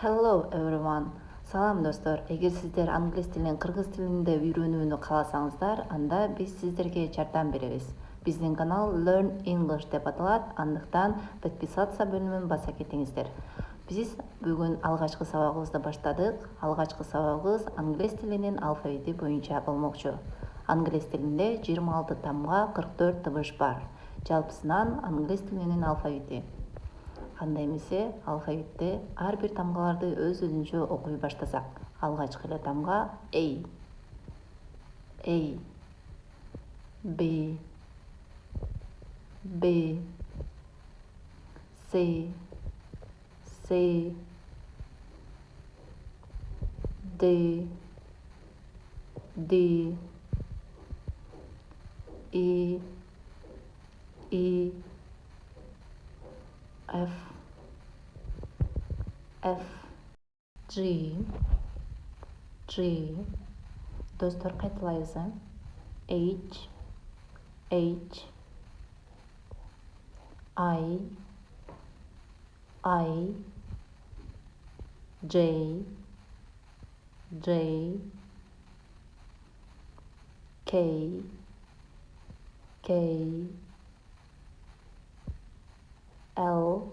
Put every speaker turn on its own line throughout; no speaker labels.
Hello everyone. Салам достор. Эгер сиздер англис тилин кыргыз тилинде үйрөнүүнү кааласаңыздар, анда биз сиздерге жардам беребиз. Биздин канал Learn English деп аталат, андыктан подписаться бөлүмүн баса кетиңиздер. Биз бүгүн алгачкы сабагыбызды баштадык. Алгачкы сабагыбыз англис тилинин алфавити боюнча болмокчу. Англис тилинде 26 тамга 44 табыш бар. Жалпысынан англис тилинин алфавити. Анда эмесе алфавитте ар бир тамгаларды өз-өзүнчө окуй баштасак. Алгачкы эле тамга A, B, C, D, E, F, G. Достор кайталайбыз. H, I, J, K, L,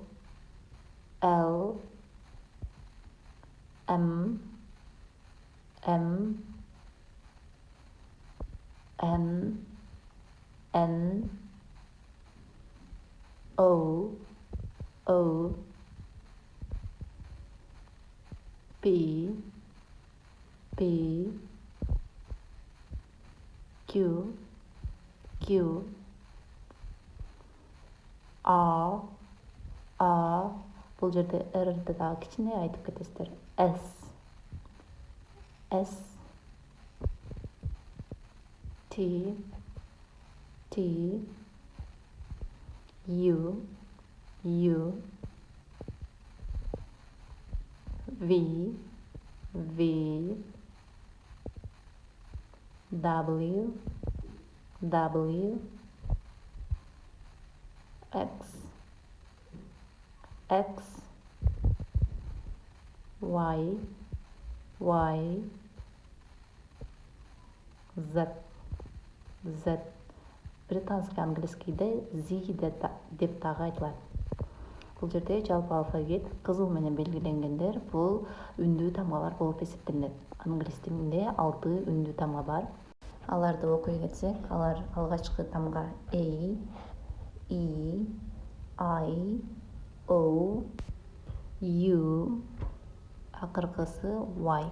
M, N, O, P, Q, R, бул жерде R'ды дагы кичине айтып кетесиздер. S, T, U, V, W, X, Y, Z. Британский английскийде Z деп дагы айтылат. Бул жерде жалпы алфавит кызыл менен белгиленгендер бул үндүү тамгалар болуп эсептелинет. Англис тилинде 6 үндүү тамга бар. Аларды окуй кетсек, алар алгачкы тамга A, E, I, O, U, акыркысы Y.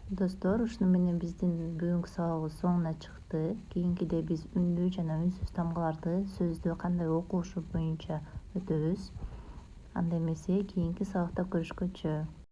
Достор, ушуну менен биздин бүгүнкү сабагыбыз соңуна чыкты. Кийинкиде биз үндүү жана үнсүз тамгаларды сөздү кандай окушу боюнча өтөбүз. Анда эмесе кийинки сабакта көрүшкөнчө.